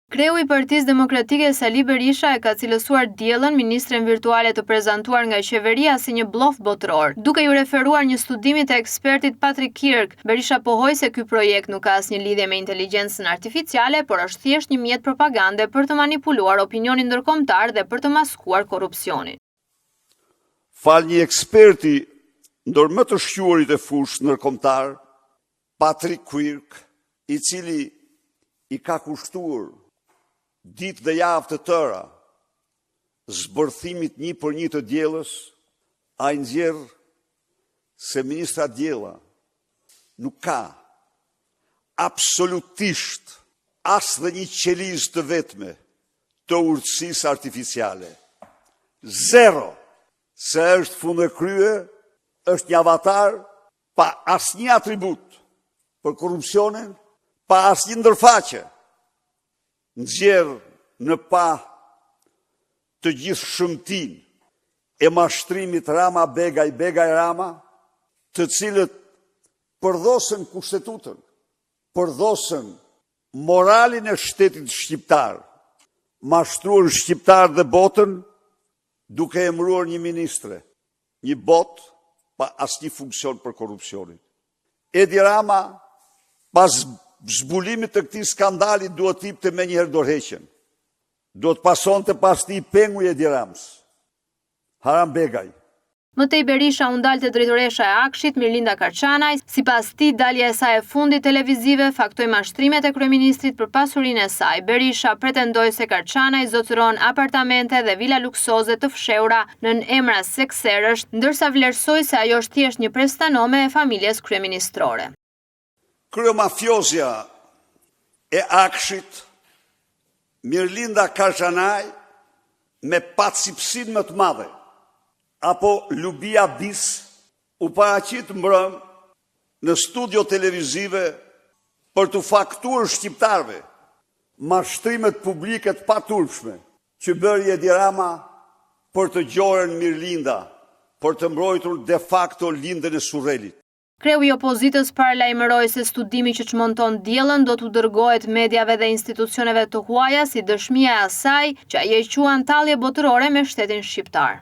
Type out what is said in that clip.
Kreu i Partisë Demokratike Sali Berisha e ka cilësuar diellën ministren virtuale të prezantuar nga qeveria si një bllop botëror. Duke ju referuar një studimi të ekspertit Patrick Kirk, Berisha pohoi se ky projekt nuk ka asnjë lidhje me inteligjencën artificiale, por është thjesht një mjet propagande për të manipuluar opinionin ndërkombëtar dhe për të maskuar korrupsionin. Fal një eksperti ndër më të shquarit e fushës ndërkombëtar, Patrick Kirk, i cili i ka kushtuar ditë dhe javë të tëra zbërthimit 1 për 1 të diellës, a i nxjerr se ministra Diella nuk ka absolutisht as dhe një qelizë të vetme të urtësisë artificiale. Zero, se është fundekrye, është një avatar pa asnjë atribut për korrupsionin, pa asnjë ndërfaqe. Nxjerr në pa të gjithë shëmtin e mashtrimit Rama-Begaj, Begaj-Rama, të cilët përdhosën kushtetutën, përdhosën moralin e shtetit shqiptar, mashtruan shqiptar dhe botën, duke emëruar një ministre, një bot pa asnjë funksion për korrupsionin. Edi Rama, pas zbulimit të këtij skandali, duhet hipte me njëherë dorëheqjen. Duhet pasonte pas tij pengu i Edi Ramës. Haram Begaj. Mëtej Berisha u ndal te drejtoresha e Akshit, Mirlinda Karçanaj, sipas tij dalja e saj e fundit televizive faktoi mashtrimet e kryeministrit për pasurinë e saj. Berisha pretendoi se Karçanaj zotëron apartamente dhe vila luksoze të fshehura nën emra sekserësh, ndërsa vlerësoi se ajo është thjesht një prestanome e familjes kryeministrore. Kryemafjozja e Akshit, Mirlinda Karçanaj, me pacipsin më të madhe, apo Lubia Bis, u paraqit mbrëm në studio televizive për të faktuar shqiptarve mashtrimet publike të paturpshme që bëri Edi Rama për të gjorën Mirlinda, për të mbrojtur de facto lindjen e Surrelit. Kreu i opozitës paralajmëroi se studimi që çmonton diellën do t'u dërgohet mediave dhe institucioneve të huaja si dëshmia e asaj që ai e quan tallje botërore me shtetin shqiptar.